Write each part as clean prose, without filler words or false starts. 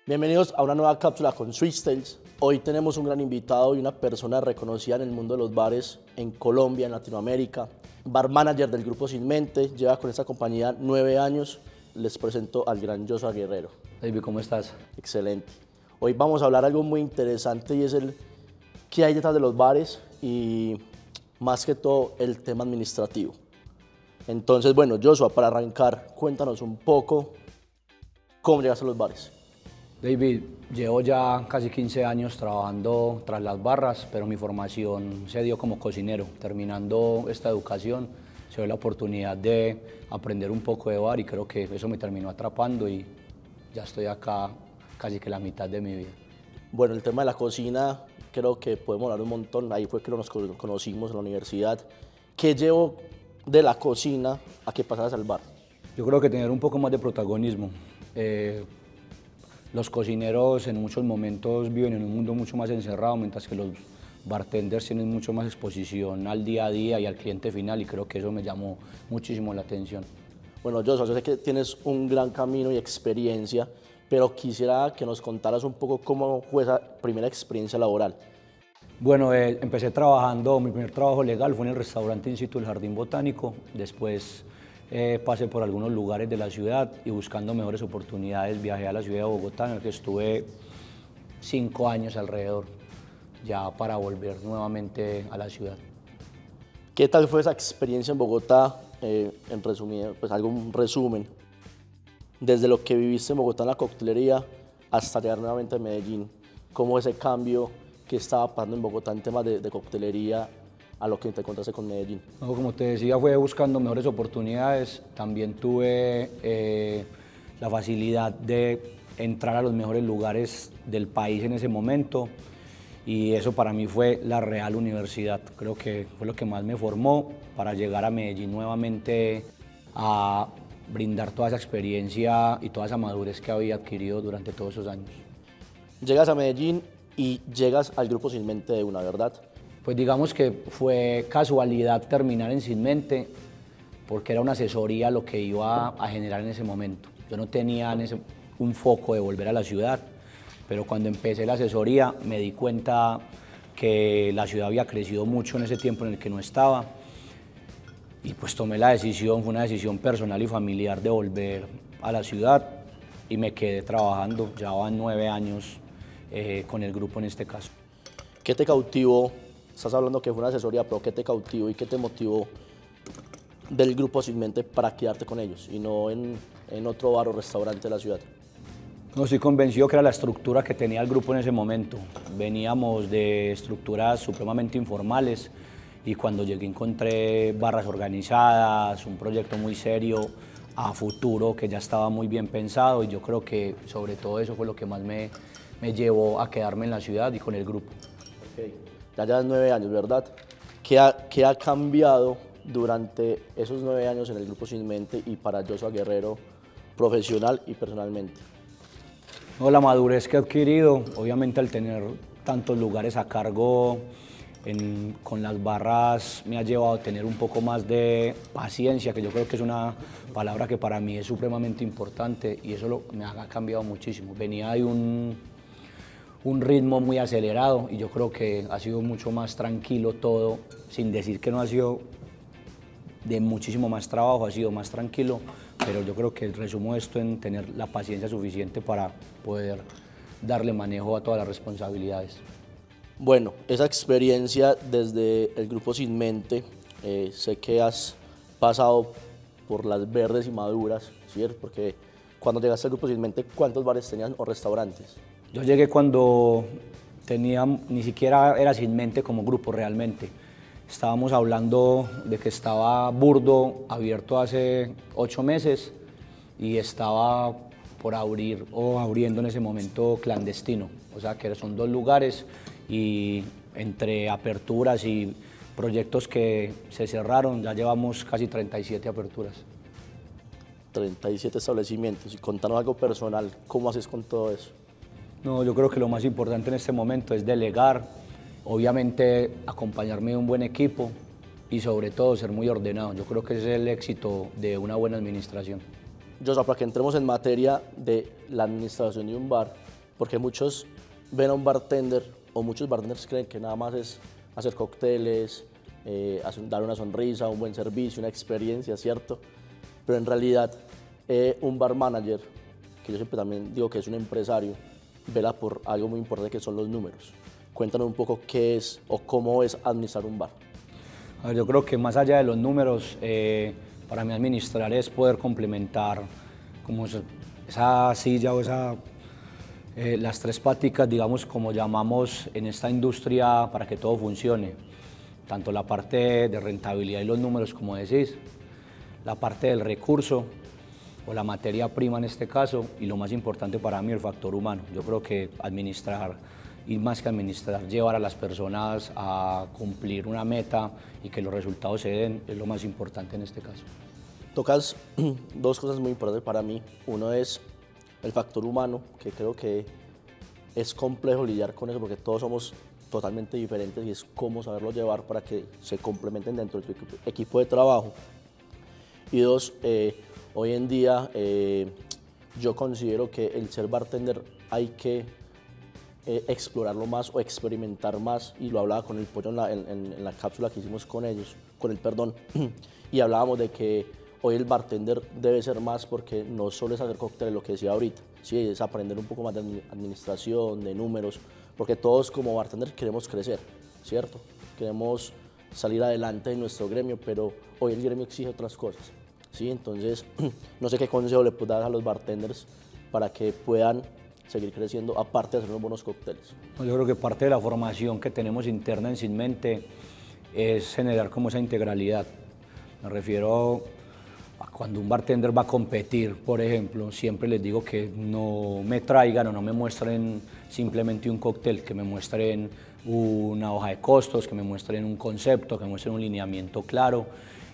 Bienvenidos a una nueva cápsula con Swiss Tales. Hoy tenemos un gran invitado y una persona reconocida en el mundo de los bares en Colombia, en Latinoamérica. Bar manager del grupo Sin Mente, lleva con esta compañía 9 años. Les presento al gran Joshua Guerrero. David, ¿cómo estás? Excelente. Hoy vamos a hablar algo muy interesante y es el qué hay detrás de los bares y más que todo el tema administrativo. Entonces, bueno, Joshua, para arrancar, cuéntanos un poco cómo llegaste a los bares. David, llevo ya casi 15 años trabajando tras las barras, pero mi formación se dio como cocinero. Terminando esta educación, se dio la oportunidad de aprender un poco de bar y creo que eso me terminó atrapando y ya estoy acá casi que la mitad de mi vida. Bueno, el tema de la cocina, creo que podemos hablar un montón. Ahí fue que nos conocimos en la universidad. ¿Qué llevó de la cocina a que pasaras al bar? Yo creo que tener un poco más de protagonismo. Los cocineros en muchos momentos viven en un mundo mucho más encerrado, mientras que los bartenders tienen mucho más exposición al día a día y al cliente final, y creo que eso me llamó muchísimo la atención. Bueno, Joshua, yo sé que tienes un gran camino y experiencia, pero quisiera que nos contaras un poco cómo fue esa primera experiencia laboral. Bueno, empecé trabajando, mi primer trabajo legal fue en el restaurante In Situ del Jardín Botánico. Después pasé por algunos lugares de la ciudad y buscando mejores oportunidades viajé a la ciudad de Bogotá, en la que estuve 5 años alrededor, ya para volver nuevamente a la ciudad. ¿Qué tal fue esa experiencia en Bogotá? En resumido, pues algún resumen, desde lo que viviste en Bogotá en la coctelería hasta llegar nuevamente a Medellín, ¿cómo ese cambio que estaba pasando en Bogotá en temas de coctelería a lo que te encontraste con Medellín? No, como te decía, fue buscando mejores oportunidades. También tuve la facilidad de entrar a los mejores lugares del país en ese momento, y eso para mí fue la real universidad. Creo que fue lo que más me formó para llegar a Medellín nuevamente a brindar toda esa experiencia y toda esa madurez que había adquirido durante todos esos años. Llegas a Medellín y llegas al grupo Sin Mente de una, ¿verdad? Pues digamos que fue casualidad terminar en Sin Mente, porque era una asesoría lo que iba a generar en ese momento. Yo no tenía un foco de volver a la ciudad, pero cuando empecé la asesoría me di cuenta que la ciudad había crecido mucho en ese tiempo en el que no estaba, y pues tomé la decisión, fue una decisión personal y familiar, de volver a la ciudad, y me quedé trabajando. Ya van 9 años con el grupo en este caso. ¿Qué te cautivó? Estás hablando que fue una asesoría, pero ¿qué te cautivó y qué te motivó del grupo Sin Mente para quedarte con ellos y no en otro bar o restaurante de la ciudad? No, estoy convencido que era la estructura que tenía el grupo en ese momento. Veníamos de estructuras supremamente informales y cuando llegué encontré barras organizadas, un proyecto muy serio a futuro que ya estaba muy bien pensado, y yo creo que sobre todo eso fue lo que más me llevó a quedarme en la ciudad y con el grupo. Okay. Ya llevas 9 años, ¿verdad? ¿Qué ha cambiado durante esos 9 años en el grupo Sin Mente y para Joshua Guerrero, profesional y personalmente? No, la madurez que he adquirido, obviamente al tener tantos lugares a cargo con las barras, me ha llevado a tener un poco más de paciencia, que yo creo que es una palabra que para mí es supremamente importante, y eso me ha cambiado muchísimo. Venía de un ritmo muy acelerado y yo creo que ha sido mucho más tranquilo todo, sin decir que no ha sido de muchísimo más trabajo, ha sido más tranquilo, pero yo creo que resumo esto en tener la paciencia suficiente para poder darle manejo a todas las responsabilidades. Bueno, esa experiencia desde el grupo Sin Mente, sé que has pasado por las verdes y maduras, ¿cierto? Porque cuando llegaste al grupo Sin Mente, ¿cuántos bares tenían o restaurantes? Yo llegué cuando ni siquiera era Sin Mente como grupo realmente. Estábamos hablando de que estaba Burdo abierto hace 8 meses y estaba por abrir o abriendo en ese momento Clandestino. O sea que son 2 lugares, y entre aperturas y proyectos que se cerraron ya llevamos casi 37 aperturas. 37 establecimientos. Y contanos algo personal, ¿cómo haces con todo eso? No, yo creo que lo más importante en este momento es delegar, obviamente acompañarme de un buen equipo y sobre todo ser muy ordenado. Yo creo que ese es el éxito de una buena administración. Joshua, para que entremos en materia de la administración de un bar, porque muchos ven a un bartender, o muchos bartenders creen que nada más es hacer cócteles, dar una sonrisa, un buen servicio, una experiencia, ¿cierto? Pero en realidad un bar manager, que yo siempre también digo que es un empresario, vela por algo muy importante que son los números. Cuéntanos un poco qué es o cómo es administrar un bar. A ver, yo creo que más allá de los números, para mí administrar es poder complementar como esa silla o las tres paticas, digamos, como llamamos en esta industria para que todo funcione. Tanto la parte de rentabilidad y los números, como decís, la parte del recurso o la materia prima en este caso, y lo más importante para mí, el factor humano. Yo creo que administrar, y más que administrar, llevar a las personas a cumplir una meta y que los resultados se den, es lo más importante en este caso. Tocas dos cosas muy importantes para mí. Uno es el factor humano, que creo que es complejo lidiar con eso porque todos somos totalmente diferentes y es cómo saberlo llevar para que se complementen dentro de tu equipo de trabajo. Y dos, hoy en día yo considero que el ser bartender hay que explorarlo más o experimentar más, y lo hablaba con el pollo en la cápsula que hicimos con ellos, con el perdón, y hablábamos de que hoy el bartender debe ser más, porque no solo es hacer cócteles, lo que decía ahorita, sí, es aprender un poco más de administración, de números, porque todos como bartenders queremos crecer, ¿cierto? Queremos salir adelante en nuestro gremio, pero hoy el gremio exige otras cosas, ¿sí? Entonces, no sé qué consejo le puedes dar a los bartenders para que puedan seguir creciendo, aparte de hacer unos buenos cócteles. Yo creo que parte de la formación que tenemos interna en Sin Mente es generar como esa integralidad. Me refiero a cuando un bartender va a competir, por ejemplo, siempre les digo que no me traigan o no me muestren simplemente un cóctel, que me muestren una hoja de costos, que me muestren un concepto, que me muestren un lineamiento claro,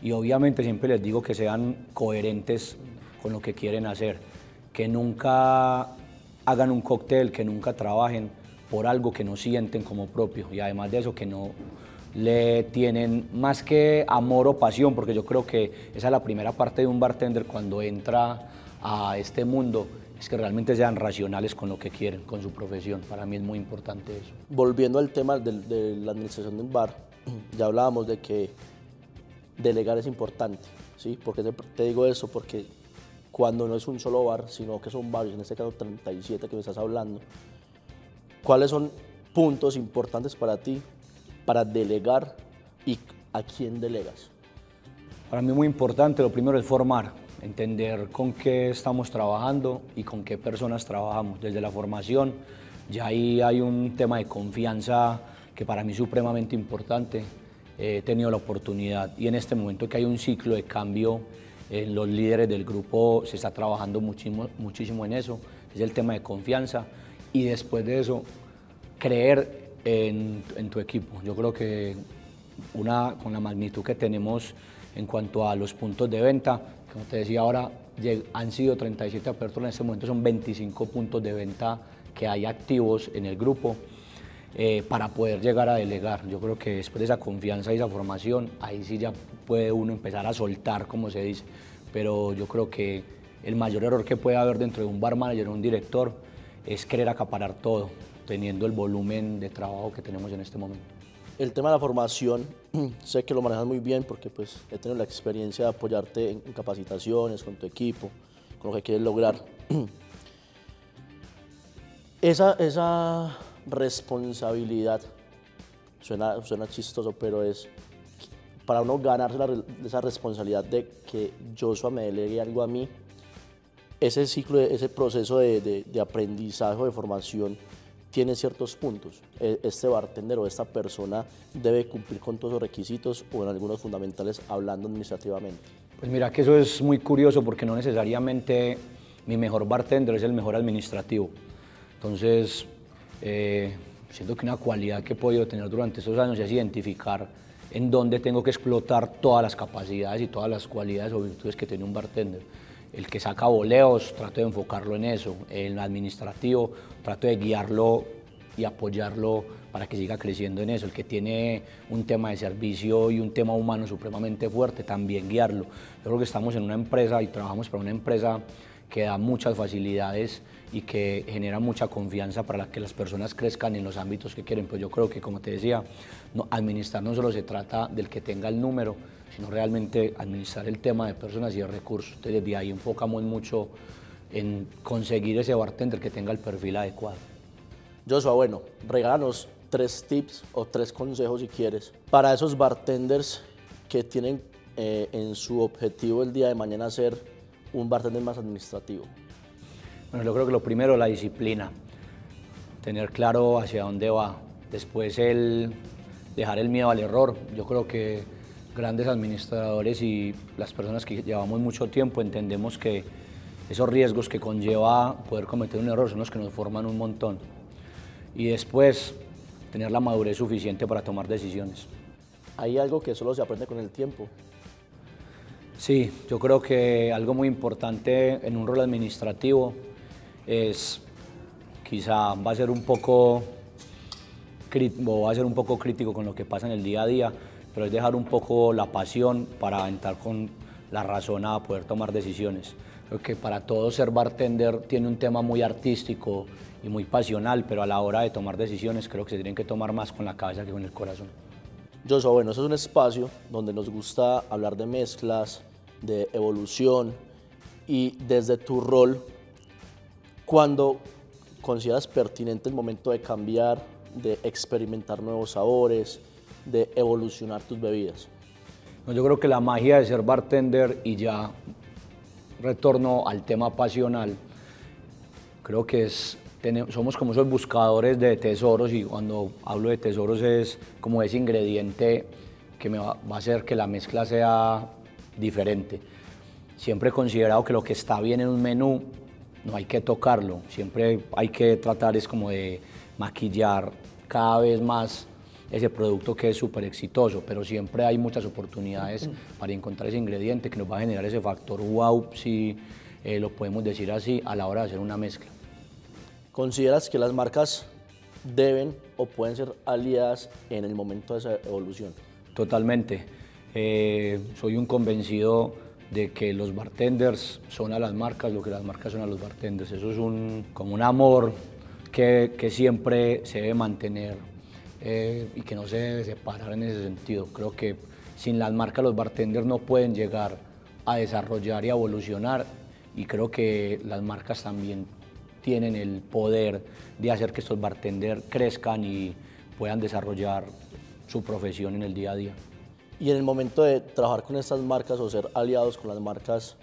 y obviamente siempre les digo que sean coherentes con lo que quieren hacer, que nunca hagan un cóctel, que nunca trabajen por algo que no sienten como propio, y además de eso que no le tienen más que amor o pasión, porque yo creo que esa es la primera parte de un bartender cuando entra a este mundo, es que realmente sean racionales con lo que quieren, con su profesión. Para mí es muy importante eso. Volviendo al tema de la administración de un bar, ya hablábamos de que delegar es importante, ¿sí? ¿Por qué te digo eso? Porque cuando no es un solo bar, sino que son varios, en este caso 37 que me estás hablando, ¿cuáles son puntos importantes para ti para delegar y a quién delegas? Para mí muy importante, lo primero es formar, entender con qué estamos trabajando y con qué personas trabajamos. Desde la formación, ya ahí hay un tema de confianza que para mí es supremamente importante. He tenido la oportunidad, y en este momento que hay un ciclo de cambio en los líderes del grupo, se está trabajando muchísimo en eso, es el tema de confianza, y después de eso, creer en tu equipo. Yo creo que con la magnitud que tenemos en cuanto a los puntos de venta, como te decía ahora, han sido 37 aperturas, en este momento son 25 puntos de venta que hay activos en el grupo, para poder llegar a delegar. Yo creo que después de esa confianza y esa formación, ahí sí ya puede uno empezar a soltar, como se dice, pero yo creo que el mayor error que puede haber dentro de un bar manager o un director es querer acaparar todo, teniendo el volumen de trabajo que tenemos en este momento. El tema de la formación, sé que lo manejas muy bien porque pues, he tenido la experiencia de apoyarte en capacitaciones con tu equipo, con lo que quieres lograr. Esa responsabilidad, suena chistoso, pero es para uno ganarse esa responsabilidad de que Joshua me delegue algo a mí, ese ciclo, ese proceso de aprendizaje o de formación tiene ciertos puntos. Este bartender o esta persona debe cumplir con todos los requisitos o en algunos fundamentales hablando administrativamente. Pues mira que eso es muy curioso porque no necesariamente mi mejor bartender es el mejor administrativo. Entonces, siento que una cualidad que he podido tener durante estos años es identificar en dónde tengo que explotar todas las capacidades y todas las cualidades o virtudes que tiene un bartender. El que saca voleos, trato de enfocarlo en eso. El administrativo, trato de guiarlo y apoyarlo para que siga creciendo en eso. El que tiene un tema de servicio y un tema humano supremamente fuerte, también guiarlo. Yo creo que estamos en una empresa y trabajamos para una empresa que da muchas facilidades y que genera mucha confianza para que las personas crezcan en los ámbitos que quieren. Pues yo creo que, como te decía, administrar no solo se trata del que tenga el número, sino realmente administrar el tema de personas y de recursos. Entonces, desde ahí enfocamos mucho en conseguir ese bartender que tenga el perfil adecuado. Joshua, bueno, regálanos 3 tips o 3 consejos, si quieres, para esos bartenders que tienen en su objetivo el día de mañana ser un bartender más administrativo. Bueno, yo creo que lo primero, la disciplina, tener claro hacia dónde va. Después, dejar el miedo al error. Yo creo que grandes administradores y las personas que llevamos mucho tiempo entendemos que esos riesgos que conlleva poder cometer un error son los que nos forman un montón. Y después, tener la madurez suficiente para tomar decisiones. ¿Hay algo que solo se aprende con el tiempo? Sí, yo creo que algo muy importante en un rol administrativo es, quizá va a ser un poco crítico con lo que pasa en el día a día, pero es dejar un poco la pasión para entrar con la razón a poder tomar decisiones. Creo que para todo ser bartender tiene un tema muy artístico y muy pasional, pero a la hora de tomar decisiones creo que se tienen que tomar más con la cabeza que con el corazón. Joshua, bueno, eso es un espacio donde nos gusta hablar de mezclas, de evolución, y desde tu rol, ¿cuándo consideras pertinente el momento de cambiar, de experimentar nuevos sabores, de evolucionar tus bebidas? Yo creo que la magia de ser bartender, y ya retorno al tema pasional, creo que somos como esos buscadores de tesoros, y cuando hablo de tesoros es como ese ingrediente que va a hacer que la mezcla sea diferente. Siempre he considerado que lo que está bien en un menú no hay que tocarlo, siempre hay que tratar es como de maquillar cada vez más ese producto que es súper exitoso, pero siempre hay muchas oportunidades para encontrar ese ingrediente que nos va a generar ese factor wow, si lo podemos decir así, a la hora de hacer una mezcla. ¿Consideras que las marcas deben o pueden ser aliadas en el momento de esa evolución? Totalmente. Soy un convencido de que los bartenders son a las marcas lo que las marcas son a los bartenders. Eso es como un amor que siempre se debe mantener y que no se debe separar en ese sentido. Creo que sin las marcas los bartenders no pueden llegar a desarrollar y a evolucionar, y creo que las marcas también tienen el poder de hacer que estos bartenders crezcan y puedan desarrollar su profesión en el día a día. Y en el momento de trabajar con estas marcas o ser aliados con las marcas,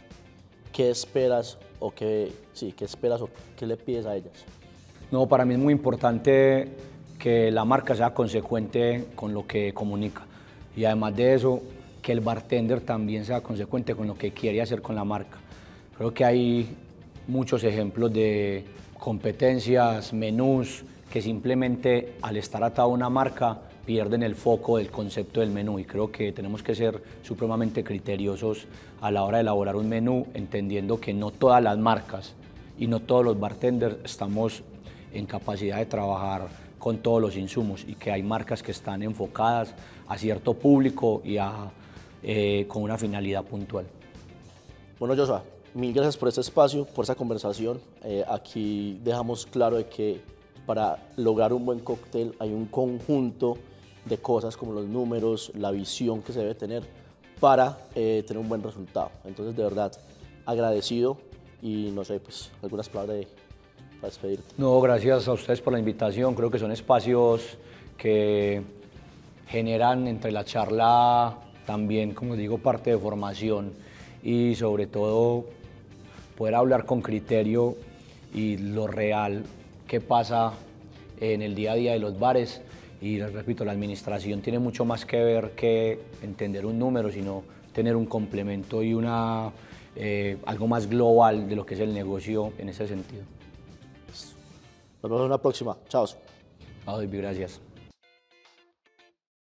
¿qué esperas o qué le pides a ellas? No, para mí es muy importante que la marca sea consecuente con lo que comunica, y además de eso, que el bartender también sea consecuente con lo que quiere hacer con la marca. Creo que hay muchos ejemplos de competencias, menús, que simplemente al estar atado a una marca pierden el foco del concepto del menú, y creo que tenemos que ser supremamente criteriosos a la hora de elaborar un menú, entendiendo que no todas las marcas y no todos los bartenders estamos en capacidad de trabajar con todos los insumos, y que hay marcas que están enfocadas a cierto público y con una finalidad puntual. Bueno, Joshua, mil gracias por este espacio, por esta conversación. Aquí dejamos claro de que para lograr un buen cóctel hay un conjunto de cosas como los números, la visión que se debe tener para tener un buen resultado. Entonces, de verdad, agradecido, y no sé, pues algunas palabras para despedirte. No, gracias a ustedes por la invitación. Creo que son espacios que generan entre la charla también, como digo, parte de formación, y sobre todo poder hablar con criterio y lo real que pasa en el día a día de los bares. Y les repito, la administración tiene mucho más que ver que entender un número, sino tener un complemento y algo más global de lo que es el negocio en ese sentido. Nos vemos en una próxima. Chao. Gracias.